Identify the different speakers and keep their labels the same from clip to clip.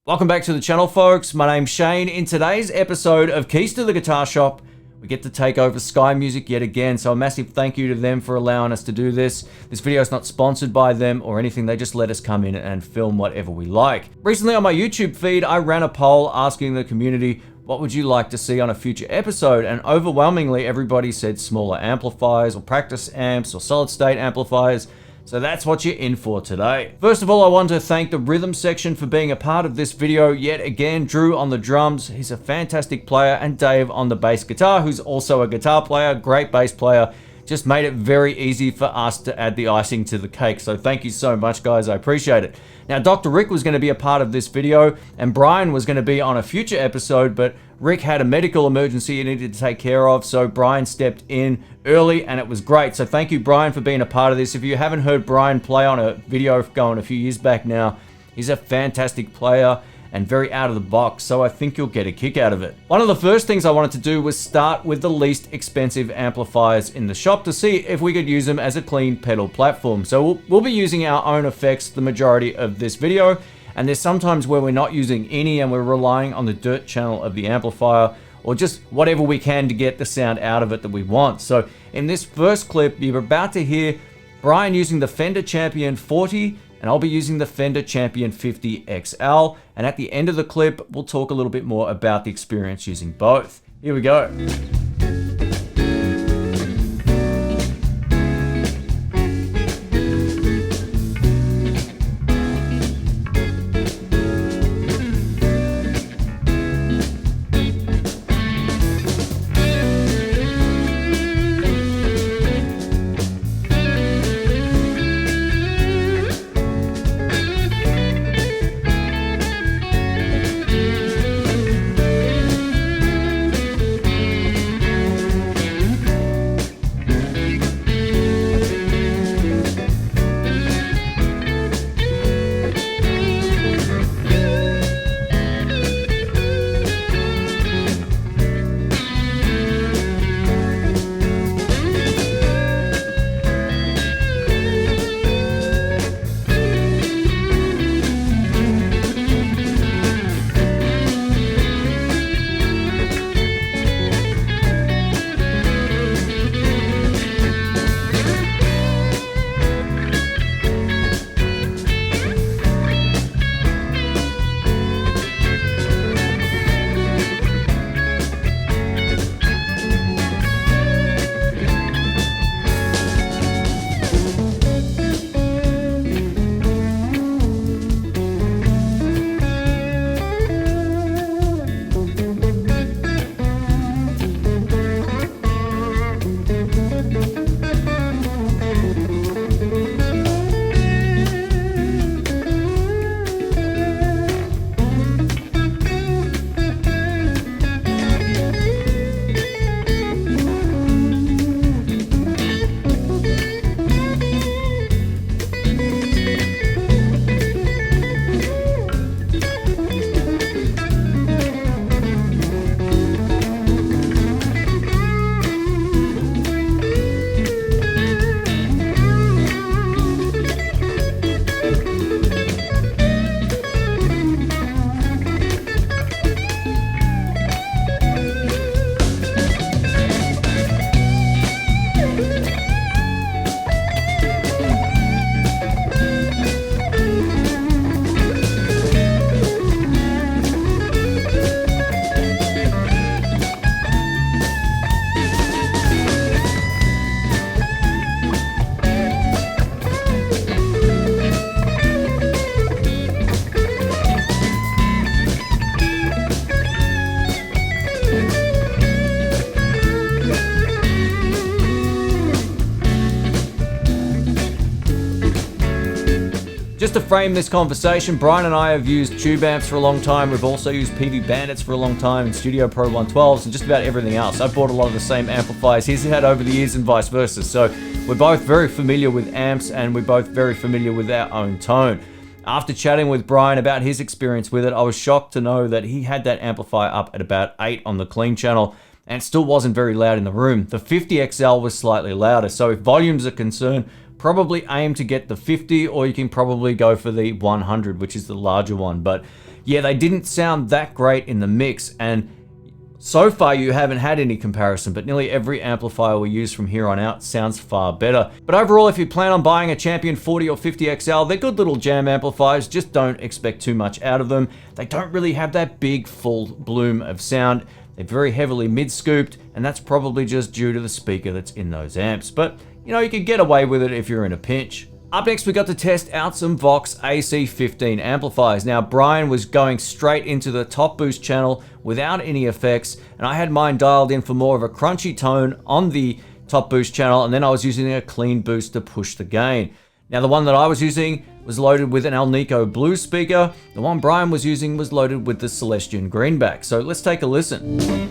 Speaker 1: Welcome back to the channel, folks. My name's Shane. In today's episode of Keys to the Guitar Shop, we get to take over Sky Music yet again, so a massive thank you to them for allowing us to do this. This video is not sponsored by them or anything, they just let us come in and film whatever we like. Recently on my YouTube feed, I ran a poll asking the community, what would you like to see on a future episode? And overwhelmingly, everybody said smaller amplifiers or practice amps or solid state amplifiers. So that's what you're in for today. First of all, I want to thank the rhythm section for being a part of this video yet again. Drew on the drums, he's a fantastic player, and Dave on the bass guitar, who's also a guitar player, great bass player. Just made it very easy for us to add the icing to the cake. So thank you so much, guys, I appreciate it. Now, Dr. Rick was gonna be a part of this video, and Brian was gonna be on a future episode, but Rick had a medical emergency he needed to take care of, so Brian stepped in early, and it was great. So thank you, Brian, for being a part of this. If you haven't heard Brian play on a video going a few years back now, he's a fantastic player and very out of the box, so I think you'll get a kick out of it. One of the first things I wanted to do was start with the least expensive amplifiers in the shop to see if we could use them as a clean pedal platform. So we'll be using our own effects the majority of this video, and there's sometimes where we're not using any and we're relying on the dirt channel of the amplifier or just whatever we can to get the sound out of it that we want. So in this first clip, you're about to hear Brian using the Fender Champion 40, and I'll be using the Fender Champion 50 XL. And at the end of the clip, we'll talk a little bit more about the experience using both. Here we go. Just to frame this conversation, Brian and I have used tube amps for a long time. We've also used PV Bandits for a long time, and Studio Pro 112s, and just about everything else. I've bought a lot of the same amplifiers he's had over the years and vice versa. So we're both very familiar with amps, and we're both very familiar with our own tone. After chatting with Brian about his experience with it, I was shocked to know that he had that amplifier up at about 8 on the clean channel, and it still wasn't very loud in the room. The 50XL was slightly louder, so if volumes are concerned, probably aim to get the 50, or you can probably go for the 100, which is the larger one. But yeah, they didn't sound that great in the mix, and so far you haven't had any comparison, but nearly every amplifier we use from here on out sounds far better. But overall, if you plan on buying a Champion 40 or 50 XL, they're good little jam amplifiers, just don't expect too much out of them. They don't really have that big full bloom of sound. They're very heavily mid-scooped, and that's probably just due to the speaker that's in those amps. But, you know, you can get away with it if you're in a pinch. Up next, we got to test out some Vox AC15 amplifiers. Now, Brian was going straight into the top boost channel without any effects, and I had mine dialed in for more of a crunchy tone on the top boost channel, and then I was using a clean boost to push the gain. Now, the one that I was using was loaded with an Alnico Blue speaker. The one Brian was using was loaded with the Celestion Greenback. So let's take a listen.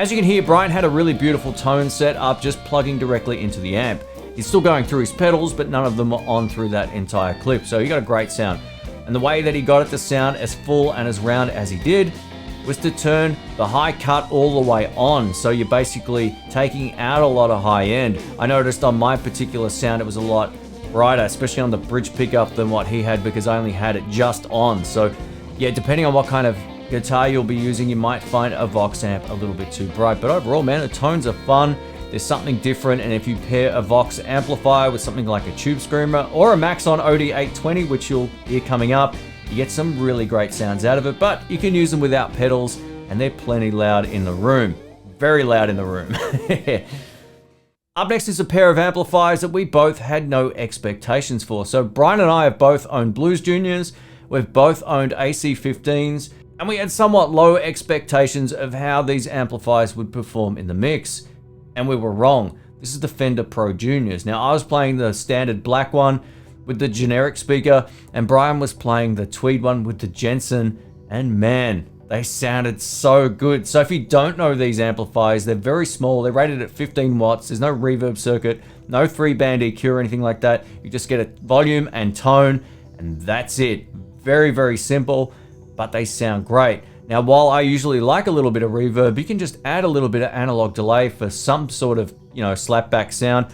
Speaker 1: As you can hear, Brian had a really beautiful tone set up just plugging directly into the amp. He's still going through his pedals, but none of them are on through that entire clip, so he got a great sound. And the way that he got it to sound as full and as round as he did was to turn the high cut all the way on, so you're basically taking out a lot of high end. I noticed on my particular sound it was a lot brighter, especially on the bridge pickup, than what he had, because I only had it just on. So yeah, depending on what kind of guitar you'll be using, you might find a Vox amp a little bit too bright. But overall, man, the tones are fun. There's something different, and if you pair a Vox amplifier with something like a Tube Screamer or a Maxon OD820, which you'll hear coming up, you get some really great sounds out of it. But you can use them without pedals, and they're plenty loud in the room. Very loud in the room. Up next is a pair of amplifiers that we both had no expectations for. So Brian and I have both owned Blues Juniors, we've both owned AC15s, and we had somewhat low expectations of how these amplifiers would perform in the mix. And we were wrong. This is the Fender Pro Juniors. Now, I was playing the standard black one with the generic speaker, and Brian was playing the tweed one with the Jensen, and man, they sounded so good. So if you don't know these amplifiers, they're very small. They're rated at 15 watts. There's no reverb circuit, no 3-band EQ or anything like that. You just get a volume and tone, and that's it. Very, very simple, but they sound great. Now, while I usually like a little bit of reverb, you can just add a little bit of analog delay for some sort of, slapback sound.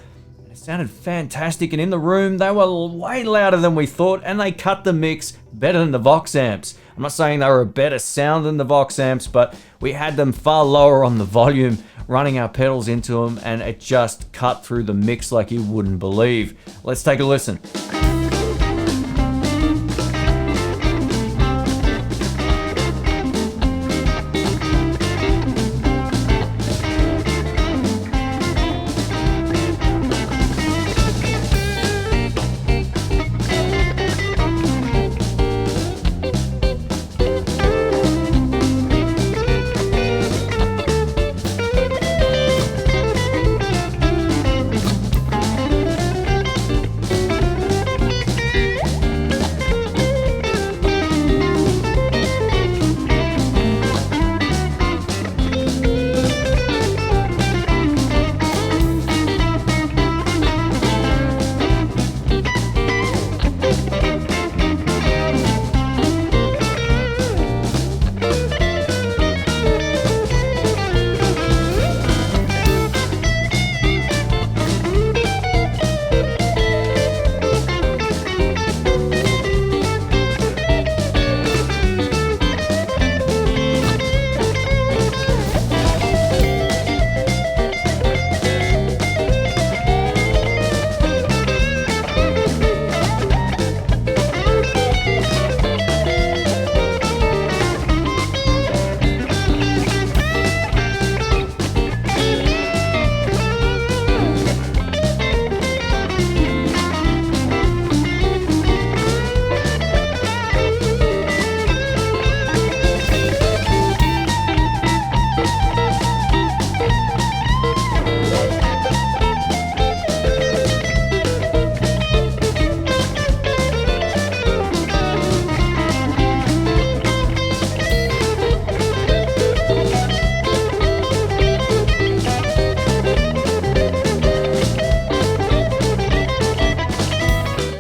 Speaker 1: It sounded fantastic, and in the room, they were way louder than we thought, and they cut the mix better than the Vox amps. I'm not saying they were a better sound than the Vox amps, but we had them far lower on the volume, running our pedals into them, and it just cut through the mix like you wouldn't believe. Let's take a listen.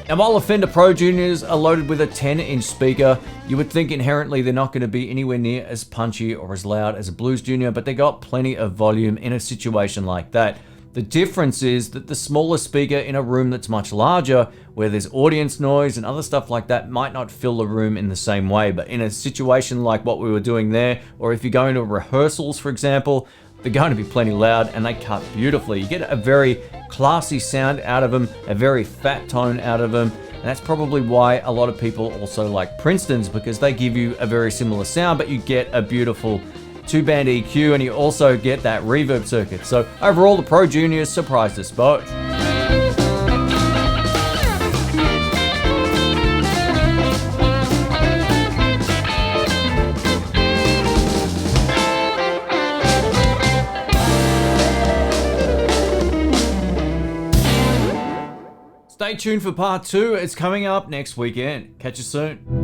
Speaker 1: And while the Fender Pro Juniors are loaded with a 10-inch speaker, you would think inherently they're not going to be anywhere near as punchy or as loud as a Blues Junior, but they got plenty of volume in a situation like that. The difference is that the smaller speaker in a room that's much larger, where there's audience noise and other stuff like that, might not fill the room in the same way. But in a situation like what we were doing there, or if you're going to rehearsals, for example, they're going to be plenty loud and they cut beautifully. You get a very classy sound out of them, a very fat tone out of them. And that's probably why a lot of people also like Princeton's, because they give you a very similar sound, but you get a beautiful 2-band EQ and you also get that reverb circuit. So overall, the Pro Juniors surprised us both. Stay tuned for part 2. It's coming up next weekend. Catch you soon.